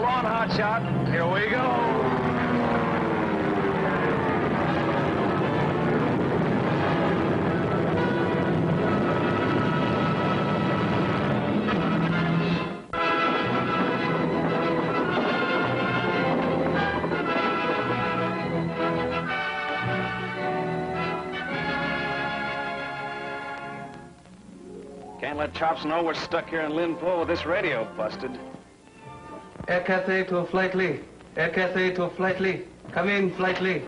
Hold on, Hotshot. Here we go. Can't let Chops know we're stuck here in Linpo with this radio busted. Air Cathay to Flight Lee. Air Cathay to Flight Lee. Come in, Flight Lee.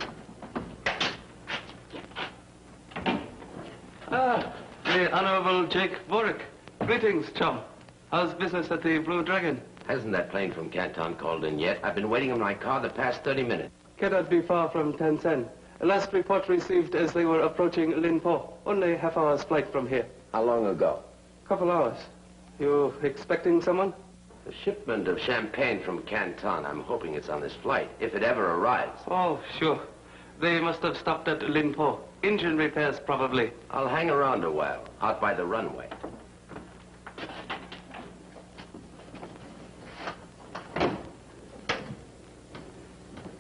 Ah, the Honorable Jake Borick. Greetings, chum. How's business at the Blue Dragon? Hasn't that plane from Canton called in yet? I've been waiting in my car the past 30 minutes. Cannot be far from Tanzan. Last report received as they were approaching Linpo. Only a half-hour's flight from here. How long ago? Couple hours. You expecting someone? A shipment of champagne from Canton. I'm hoping it's on this flight, if it ever arrives. Oh, sure. They must have stopped at Linpo. Engine repairs, probably. I'll hang around a while, out by the runway.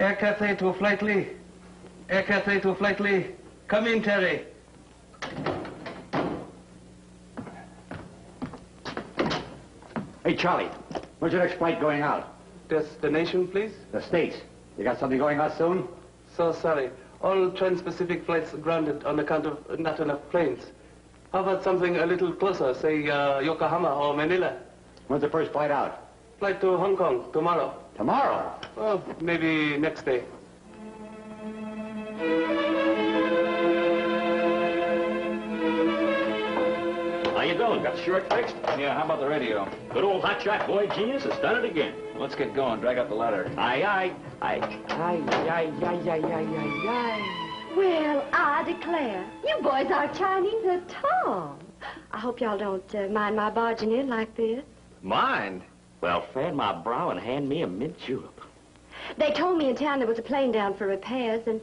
Air Cathay to Flight Lee. Air Cathay to Flight Lee. Come in, Terry. Hey, Charlie, where's your next flight going out? Destination, please? The States. You got something going out soon? So sorry. All Trans-Pacific flights grounded on account of not enough planes. How about something a little closer, say Yokohama or Manila? When's the first flight out? Flight to Hong Kong tomorrow. Tomorrow? Oh, maybe next day. How you doing? Got the shirt fixed? Yeah, how about the radio? Good old hotshot boy genius has done it again. Let's get going. Drag up the ladder. Aye, aye. Aye, aye, aye, aye, aye, aye, aye. Well, I declare, you boys are Chinese at all. I hope y'all don't mind my barging in like this. Mind? Well, fan my brow and hand me a mint julep. They told me in town there was a plane down for repairs, and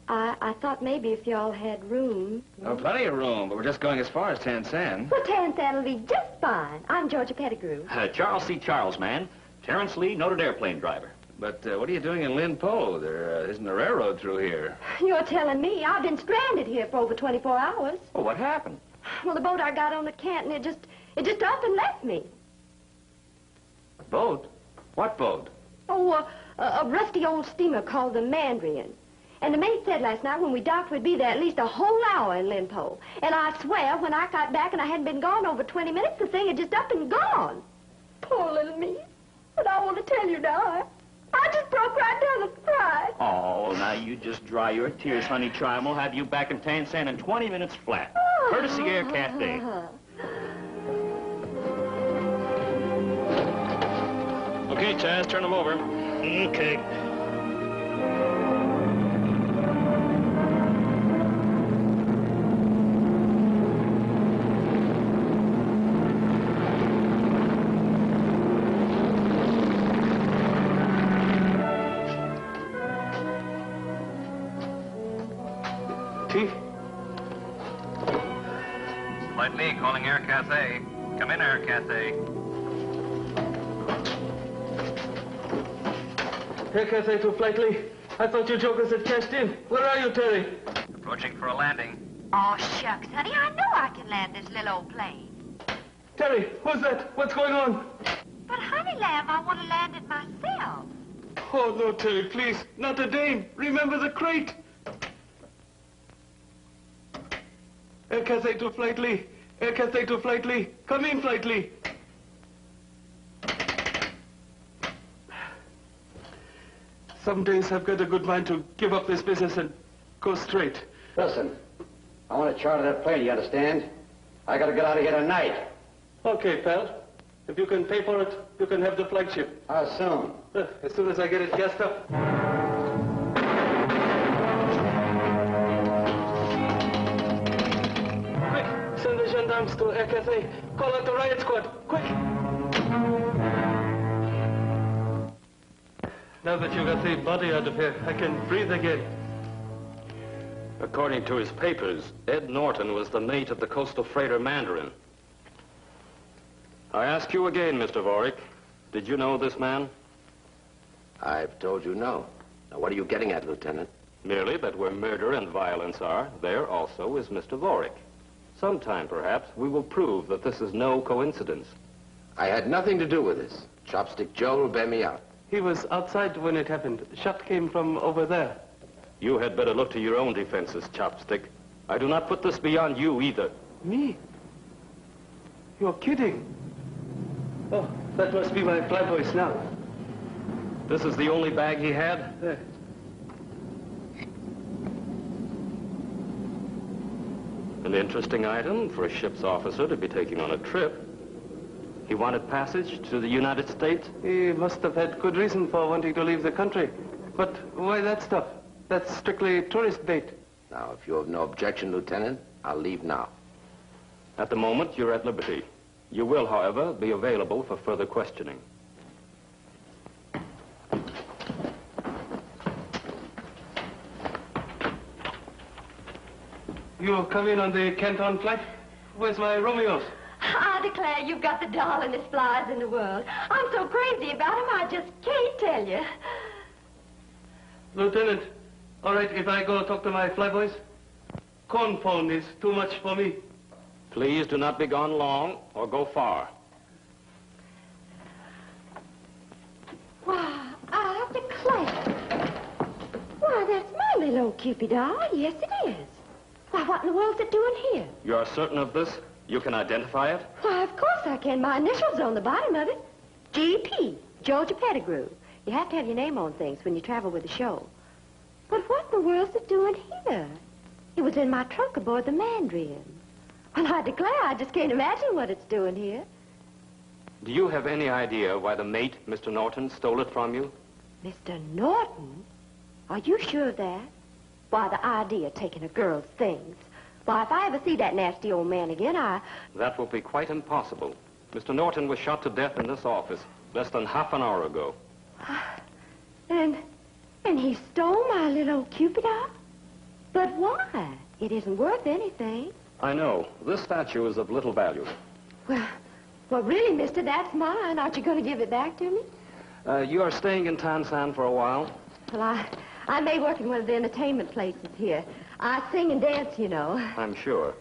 I thought maybe if y'all had room. Oh, plenty of room, but we're just going as far as Tanzan. Well, Tanzan will be just fine. I'm Georgia Pettigrew. Charles C. Charles, man. Terrence Lee, noted airplane driver. But what are you doing in Linpo? There isn't a railroad through here. You're telling me I've been stranded here for over 24 hours. Oh, what happened? Well, the boat I got on at Canton, it just up and left me. A boat? What boat? Oh, a rusty old steamer called the Mandarin. And the mate said last night when we docked we'd be there at least a whole hour in Linpo. And I swear, when I got back and I hadn't been gone over 20 minutes, the thing had just up and gone. Poor little me. But I want to tell you now, I just broke right down and cried. Oh, now you just dry your tears, honey child. We'll have you back in Tanzan in 20 minutes flat. Courtesy Air Cathay. Okay, Chaz, turn them over. Okay. Tea? Flight Lee calling Air Cathay. Come in, Air Cathay. Air Cathay to Flight Lee. I thought you jokers had cashed in. Where are you, Terry? Approaching for a landing. Oh, shucks, honey, I know I can land this little old plane. Terry, who's that? What's going on? But, honey lamb, I want to land it myself. Oh, no, Terry, please. Not a dame. Remember the crate. Air Cathay to Flight Lee. Air Cathay to Flight Lee. Come in, Flight Lee. Some days I've got a good mind to give up this business and go straight. Listen, I want to charter that plane, you understand? I got to get out of here tonight. Okay, pal. If you can pay for it, you can have the flagship. How soon? As soon as I get it gassed up. Quick, send the gendarmes to Air Cathay. Call out the riot squad. Quick! Now that you got the body out of here, I can breathe again. According to his papers, Ed Norton was the mate of the coastal freighter Mandarin. I ask you again, Mr. Vorick, did you know this man? I've told you no. Now, what are you getting at, Lieutenant? Merely that where murder and violence are, there also is Mr. Vorick. Sometime, perhaps, we will prove that this is no coincidence. I had nothing to do with this. Chopstick Joe will bear me out. He was outside when it happened. Shot came from over there. You had better look to your own defenses, Chopstick. I do not put this beyond you either. Me? You're kidding. Oh, that must be my flyboy's now. This is the only bag he had? There. An interesting item for a ship's officer to be taking on a trip. He wanted passage to the United States? He must have had good reason for wanting to leave the country. But why that stuff? That's strictly tourist bait. Now, if you have no objection, Lieutenant, I'll leave now. At the moment, you're at liberty. You will, however, be available for further questioning. You come in on the Canton flight? Where's my Romeos? I declare you've got the darlingest flies in the world. I'm so crazy about him, I just can't tell you. Lieutenant, all right if I go talk to my flyboys? Corn phone is too much for me. Please do not be gone long or go far. Why, I declare. Why, that's my little old Cupid doll. Yes, it is. Why, what in the world's it doing here? You are certain of this? You can identify it? Why, of course I can. My initials on the bottom of it. G.P., Georgia Pettigrew. You have to have your name on things when you travel with the show. But what in the world's it doing here? It was in my trunk aboard the Mandarin. Well, I declare, I just can't imagine what it's doing here. Do you have any idea why the mate, Mr. Norton, stole it from you? Mr. Norton? Are you sure of that? Why, the idea of taking a girl's things. Why, if I ever see that nasty old man again, That will be quite impossible. Mr. Norton was shot to death in this office less than half an hour ago. And he stole my little old Cupid doll? But why? It isn't worth anything. I know. This statue is of little value. Well, really, mister, that's mine. Aren't you going to give it back to me? You are staying in Tanzan for a while? Well, I may work in one of the entertainment places here. I sing and dance, you know. I'm sure.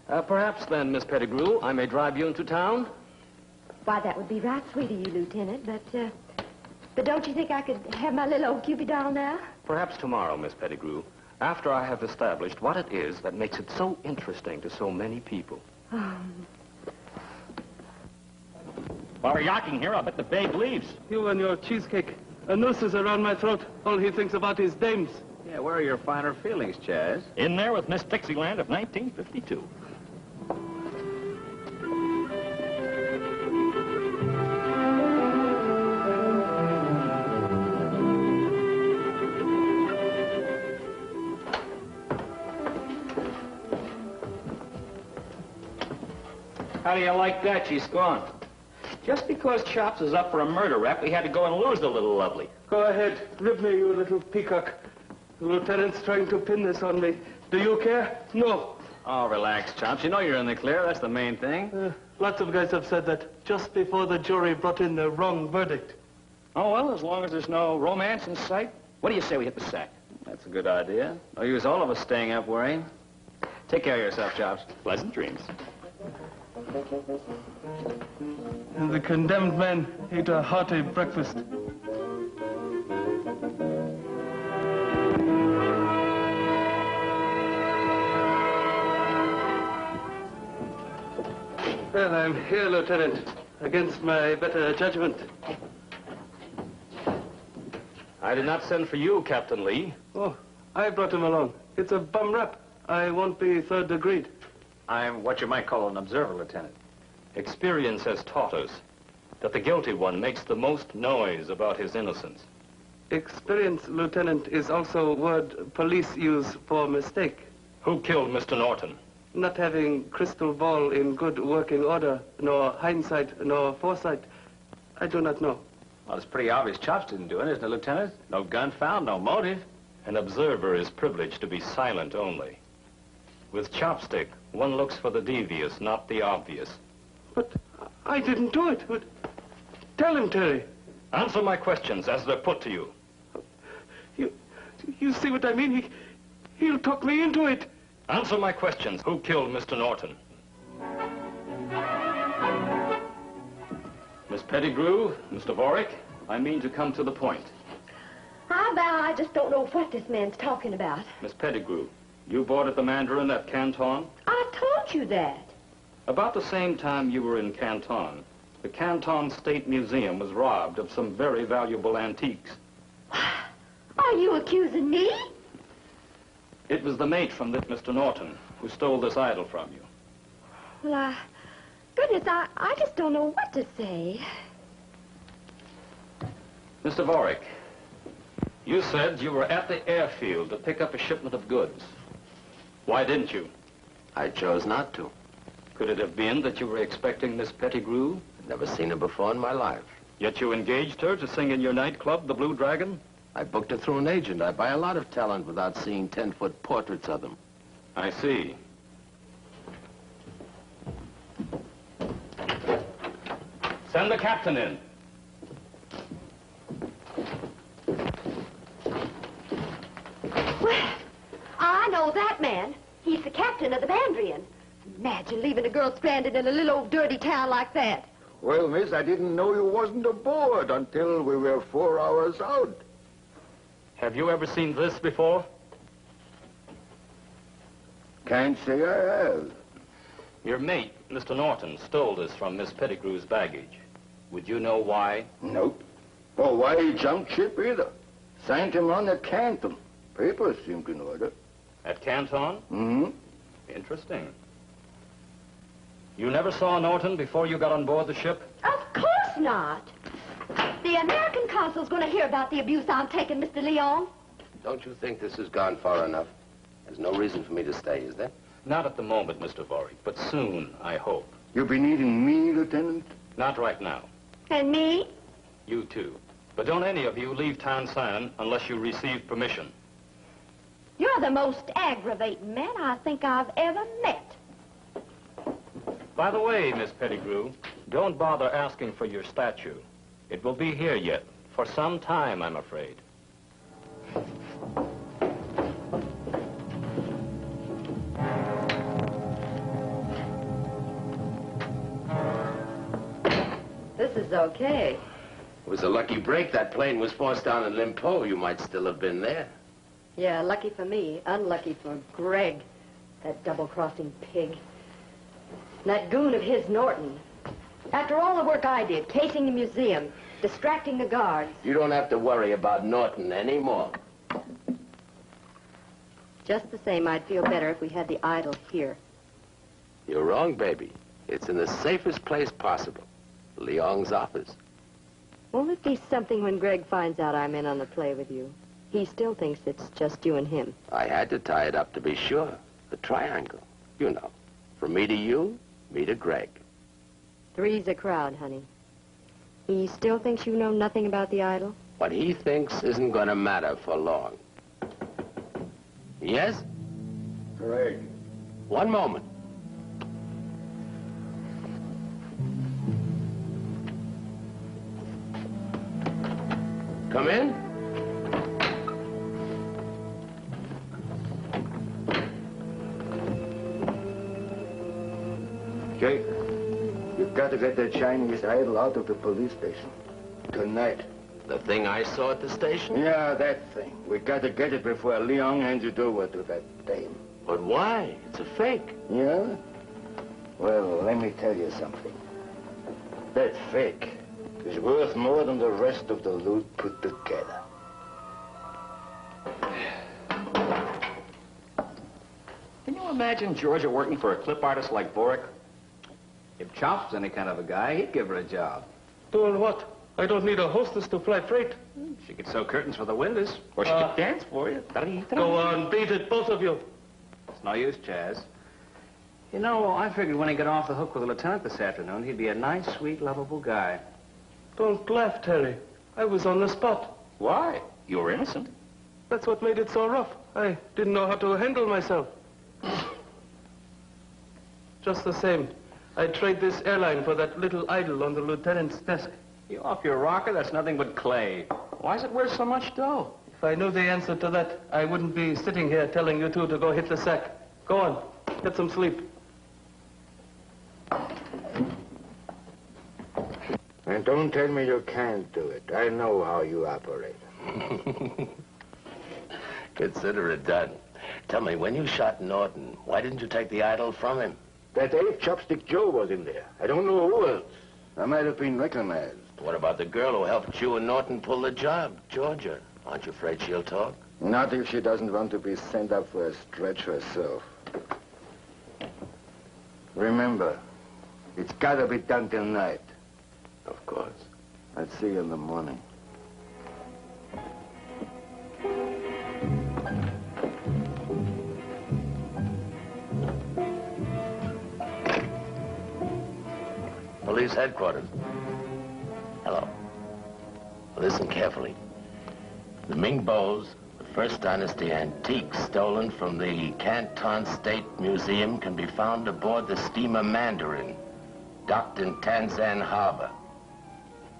Perhaps then, Miss Pettigrew, I may drive you into town? Why, that would be right sweet of you, Lieutenant, but don't you think I could have my little old Cupid doll now? Perhaps tomorrow, Miss Pettigrew, after I have established what it is that makes it so interesting to so many people. While we're yachting here, I'll bet the babe leaves. You and your cheesecake. A noose is around my throat. All he thinks about is dames. Yeah, where are your finer feelings, Chaz? In there with Miss Dixieland of 1952. How do you like that? She's gone. Just because Chops is up for a murder rap, we had to go and lose the little lovely. Go ahead. Rib me, you little peacock. The lieutenant's trying to pin this on me. Do you care? No. Oh, relax, Chops. You know you're in the clear. That's the main thing. Lots of guys have said that just before the jury brought in the wrong verdict. Oh, well, as long as there's no romance in sight, what do you say we hit the sack? That's a good idea. No use all of us staying up worrying. Take care of yourself, Chops. Pleasant dreams. And the condemned man ate a hearty breakfast. Well, I'm here, Lieutenant, against my better judgment. I did not send for you, Captain Lee. Oh, I brought him along. It's a bum rap. I won't be third degreed. I'm what you might call an observer, Lieutenant. Experience has taught us that the guilty one makes the most noise about his innocence. Experience, Lieutenant, is also a word police use for mistake. Who killed Mr. Norton? Not having crystal ball in good working order, nor hindsight, nor foresight, I do not know. Well, it's pretty obvious Chops didn't do it, isn't it, Lieutenant? No gun found, no motive. An observer is privileged to be silent only. With Chopstick, one looks for the devious, not the obvious. But I didn't do it. But tell him, Terry. Answer my questions as they're put to you. You see what I mean? He'll talk me into it. Answer my questions. Who killed Mr. Norton? Miss Pettigrew, Mr. Vorick, I mean to come to the point. I vow I just don't know what this man's talking about. Miss Pettigrew, you boarded the Mandarin at Canton? I told you that. About the same time you were in Canton, the Canton State Museum was robbed of some very valuable antiques. Are you accusing me? It was the mate from this Mr. Norton who stole this idol from you. Well, goodness, I just don't know what to say. Mr. Vorick, you said you were at the airfield to pick up a shipment of goods. Why didn't you? I chose not to. Could it have been that you were expecting Miss Pettigrew? Never seen her before in my life. Yet you engaged her to sing in your nightclub, the Blue Dragon? I booked her through an agent. I buy a lot of talent without seeing 10-foot portraits of them. I see. Send the captain in. Well, I know that man. He's the captain of the Mandarin. Imagine leaving a girl stranded in a little old dirty town like that. Well, miss, I didn't know you wasn't aboard until we were 4 hours out. Have you ever seen this before? Can't say I have. Your mate, Mr. Norton, stole this from Miss Pettigrew's baggage. Would you know why? Nope. Or why he jumped ship either. Signed him on at Canton. Papers seemed in order. At Canton? Mm-hmm. Interesting. You never saw Norton before you got on board the ship? Of course not. The American consul's going to hear about the abuse I'm taking, Mr. Leon. Don't you think this has gone far enough? There's no reason for me to stay, is there? Not at the moment, Mr. Vorick, but soon, I hope. You'll be needing me, Lieutenant? Not right now. And me? You too. But don't any of you leave Tanzan unless you receive permission. You're the most aggravating man I think I've ever met. By the way, Miss Pettigrew, don't bother asking for your statue. It will be here yet, for some time, I'm afraid. This is okay. It was a lucky break. That plane was forced down in Limpo. You might still have been there. Yeah, lucky for me, unlucky for Greg, that double-crossing pig. And that goon of his, Norton. After all the work I did, casing the museum, distracting the guards. You don't have to worry about Norton anymore. Just the same, I'd feel better if we had the idol here. You're wrong, baby. It's in the safest place possible. Leong's office. Won't it be something when Greg finds out I'm in on the play with you? He still thinks it's just you and him. I had to tie it up to be sure. The triangle. You know. From me to you, me to Greg. Three's a crowd, honey. He still thinks you know nothing about the idol? What he thinks isn't going to matter for long. Yes? Greg. One moment. Come in. Jake, you've got to get that Chinese idol out of the police station. Tonight. The thing I saw at the station? Yeah, that thing. We got to get it before Leong hands it over to that dame. But why? It's a fake. Yeah? Well, let me tell you something. That fake is worth more than the rest of the loot put together. Can you imagine Georgia working for a clip artist like Vorick? If Chop's any kind of a guy, he'd give her a job. Doing what? I don't need a hostess to fly freight. She could sew curtains for the windows, or she could dance for you. Go on, beat it, both of you. It's no use, Chaz. You know, I figured when he got off the hook with the lieutenant this afternoon, he'd be a nice, sweet, lovable guy. Don't laugh, Terry. I was on the spot. Why? You were innocent. That's what made it so rough. I didn't know how to handle myself. Just the same, I'd trade this airline for that little idol on the lieutenant's desk. You off your rocker? That's nothing but clay. Why is it worth so much dough? If I knew the answer to that, I wouldn't be sitting here telling you two to go hit the sack. Go on, get some sleep. And don't tell me you can't do it. I know how you operate. Consider it done. Tell me, when you shot Norton, why didn't you take the idol from him? That ape Chopstick Joe was in there. I don't know who else. I might have been recognized. What about the girl who helped you and Norton pull the job, Georgia? Aren't you afraid she'll talk? Not if she doesn't want to be sent up for a stretch herself. Remember, it's gotta be done tonight. Of course. I'll see you in the morning. Police headquarters. Hello. Listen carefully. The Ming Bows, the First Dynasty antiques stolen from the Canton State Museum, can be found aboard the steamer Mandarin, docked in Tanzan Harbor.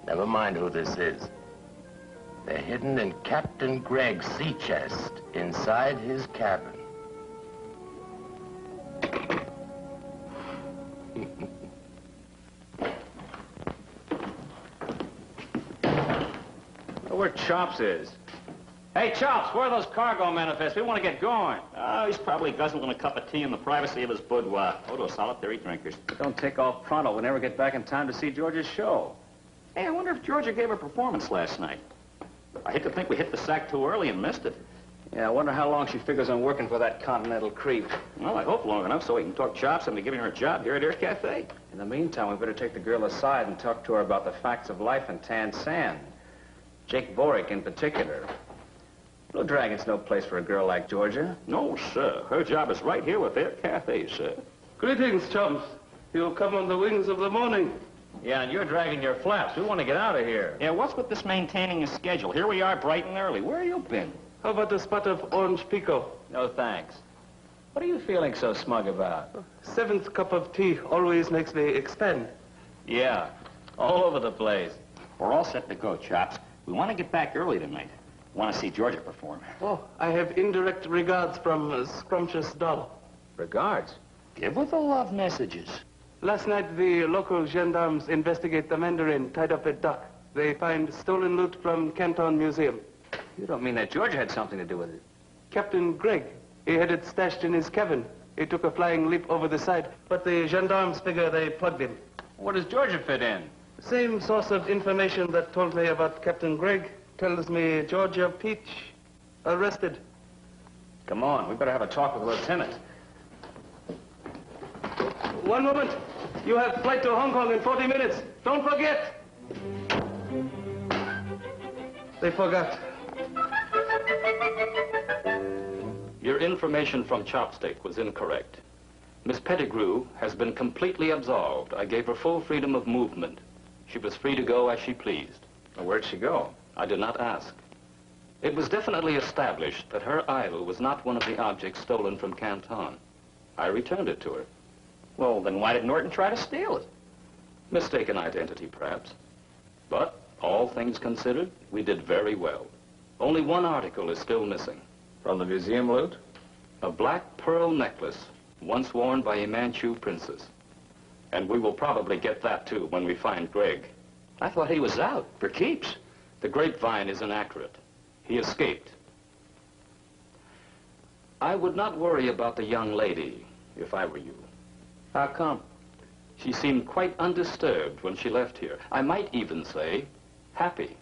Never mind who this is. They're hidden in Captain Gregg's sea chest inside his cabin. Where Chops is. Hey, Chops, where are those cargo manifests? We want to get going. Oh, he's probably guzzling a cup of tea in the privacy of his boudoir. Go to a solitary drinkers. Don't take off pronto. We'll never get back in time to see Georgia's show. Hey, I wonder if Georgia gave her performance last night. I hate to think we hit the sack too early and missed it. Yeah, I wonder how long she figures on working for that continental creep. Well, I hope long enough so we can talk Chops into giving her a job here at Air Cathay. In the meantime, we better take the girl aside and talk to her about the facts of life in Tanzan. Jake Boric in particular. Blue Dragon's no place for a girl like Georgia. No, sir. Her job is right here with Air Cathay, sir. Greetings, chums. You'll come on the wings of the morning. Yeah, and you're dragging your flaps. We want to get out of here. Yeah, what's with this maintaining a schedule? Here we are bright and early. Where have you been? How about a spot of orange pico? No, thanks. What are you feeling so smug about? 7th cup of tea always makes me expand. Yeah, all over the place. We're all set to go, Chops. We want to get back early tonight. Want to see Georgia perform. Oh, I have indirect regards from Scrumptious Doll. Regards? Give her the love messages. Last night, the local gendarmes investigate the Mandarin tied up at dock. They find stolen loot from Canton Museum. You don't mean that Georgia had something to do with it? Captain Gregg. He had it stashed in his cabin. He took a flying leap over the side, but the gendarmes figure they plugged him. Where does Georgia fit in? Same source of information that told me about Captain Gregg tells me Georgia Peach arrested. Come on, we better have a talk with the lieutenant. One moment. You have flight to Hong Kong in 40 minutes. Don't forget. They forgot. Your information from Chopstick was incorrect. Miss Pettigrew has been completely absolved. I gave her full freedom of movement. She was free to go as she pleased. Well, where'd she go? I did not ask. It was definitely established that her idol was not one of the objects stolen from Canton. I returned it to her. Well, then why did Norton try to steal it? Mistaken identity, perhaps. But, all things considered, we did very well. Only one article is still missing. From the museum loot? A black pearl necklace, once worn by a Manchu princess. And we will probably get that, too, when we find Gregg. I thought he was out for keeps. The grapevine is inaccurate. He escaped. I would not worry about the young lady, if I were you. How come? She seemed quite undisturbed when she left here. I might even say, happy.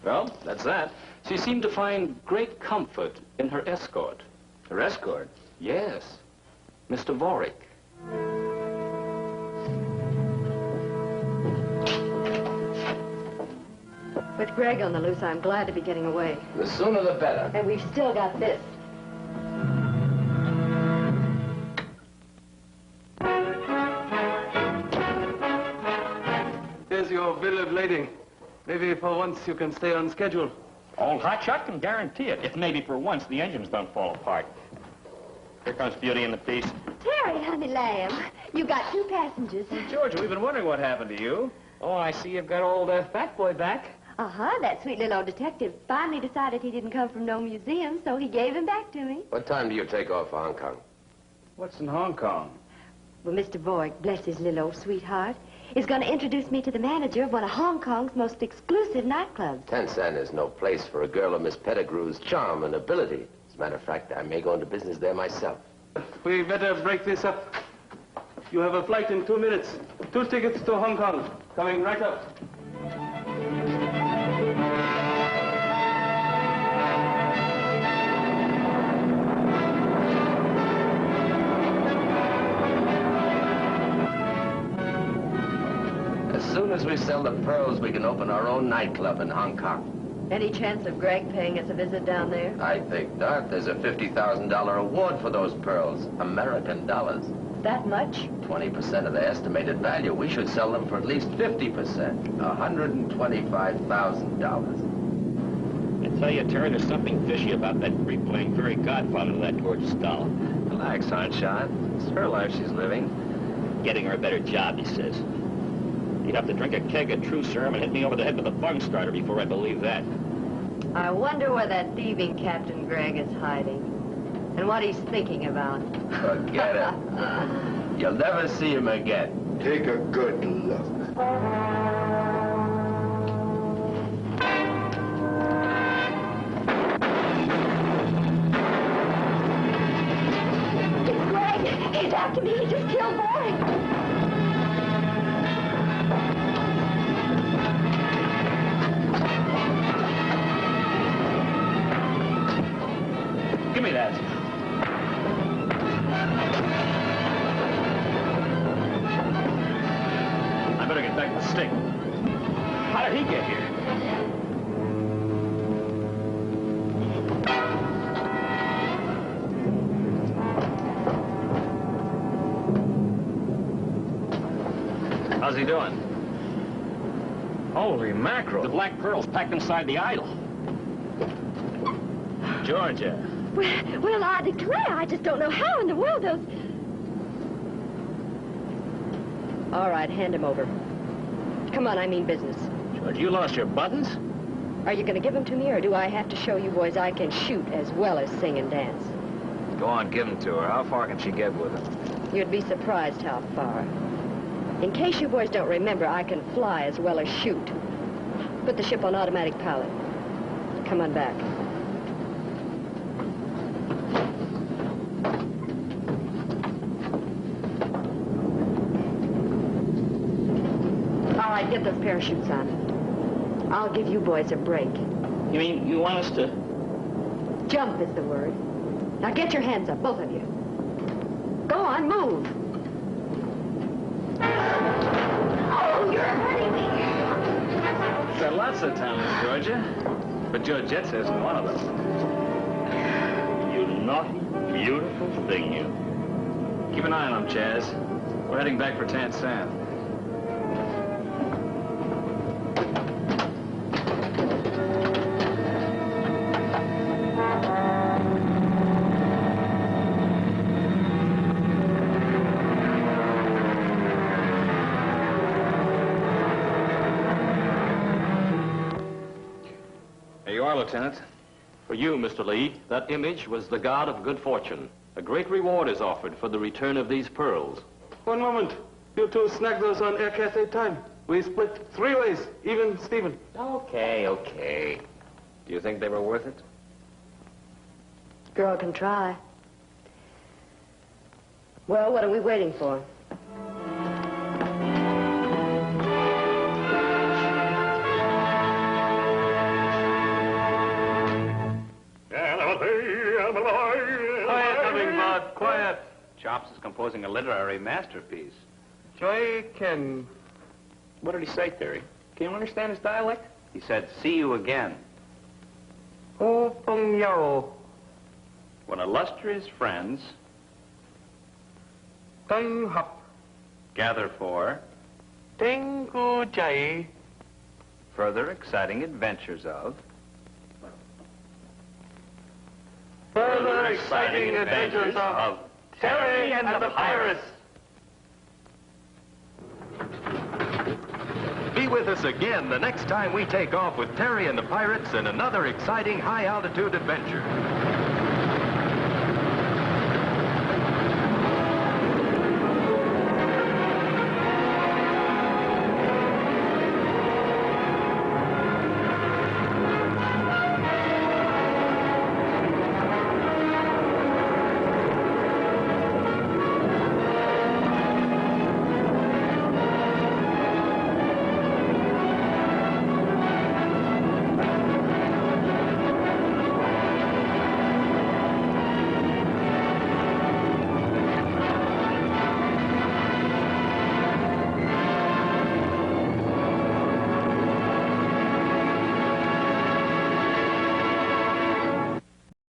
Well, that's that. She seemed to find great comfort in her escort. Her escort? Yes, Mr. Vorick. With Greg on the loose, I'm glad to be getting away. The sooner the better. And we've still got this. Here's your bill of lading. Maybe for once you can stay on schedule. Old Hotshot can guarantee it, if maybe for once the engines don't fall apart. Here comes Beauty and the Beast. Terry, honey lamb, you got 2 passengers. Georgia, we've been wondering what happened to you. Oh, I see you've got old Fat Boy back. Uh-huh, that sweet little old detective finally decided he didn't come from no museum, so he gave him back to me. What time do you take off for Hong Kong? What's in Hong Kong? Well, Mr. Voigt, bless his little old sweetheart, is going to introduce me to the manager of one of Hong Kong's most exclusive nightclubs. Tanzan is no place for a girl of Miss Pettigrew's charm and ability. As a matter of fact, I may go into business there myself. We better break this up. You have a flight in 2 minutes. 2 tickets to Hong Kong. Coming right up. As soon as we sell the pearls, we can open our own nightclub in Hong Kong. Any chance of Greg paying us a visit down there? I think not. There's a $50,000 award for those pearls. American dollars. That much? 20% of the estimated value. We should sell them for at least 50%. $125,000. I tell you, Terry, there's something fishy about that creep playing fairy godfather to that gorgeous doll. Relax, Hotshot. It's her life she's living. Getting her a better job, he says. You'd have to drink a keg of true serum and hit me over the head with a bung starter before I believe that. I wonder where that thieving Captain Gregg is hiding. And what he's thinking about. Forget it. You'll never see him again. Take a good look. It's Greg! He's after me! He just killed Boring! Give me that. I better get back to the stick. How did he get here? How's he doing? Holy mackerel. The black pearls packed inside the idol. Georgia. Well, I declare, I just don't know how in the world those... All right, hand him over. Come on, I mean business. George, you lost your buttons? Are you going to give them to me, or do I have to show you boys I can shoot as well as sing and dance? Go on, give them to her. How far can she get with them? You'd be surprised how far. In case you boys don't remember, I can fly as well as shoot. Put the ship on automatic pilot. Come on back. All right, get those parachutes on. I'll give you boys a break. You mean you want us to... Jump is the word. Now get your hands up, both of you. Go on, move. Oh, you're hurting me. There are lots of talents, Georgia. But Georgette's isn't one of them. You naughty, beautiful thing, you. Keep an eye on him, Chaz. We're heading back for Tanzan. There you are, Lieutenant. For you, Mr. Lee, that image was the god of good fortune. A great reward is offered for the return of these pearls. 1 moment. You two snag those on Air Cathay time. We split 3 ways, even Stephen. Okay. Do you think they were worth it? Girl can try. Well, what are we waiting for? Quiet, Hummingbird, quiet. Chops is composing a literary masterpiece. Joy Ken. What did he say, Terry? Can you understand his dialect? He said, see you again. Oh, Pong Yao. When illustrious friends Tang Hap. gather for Teng Ku Jai. further exciting adventures of... Further exciting adventures of Terry and the Pirates. Be with us again the next time we take off with Terry and the Pirates in another exciting high-altitude adventure.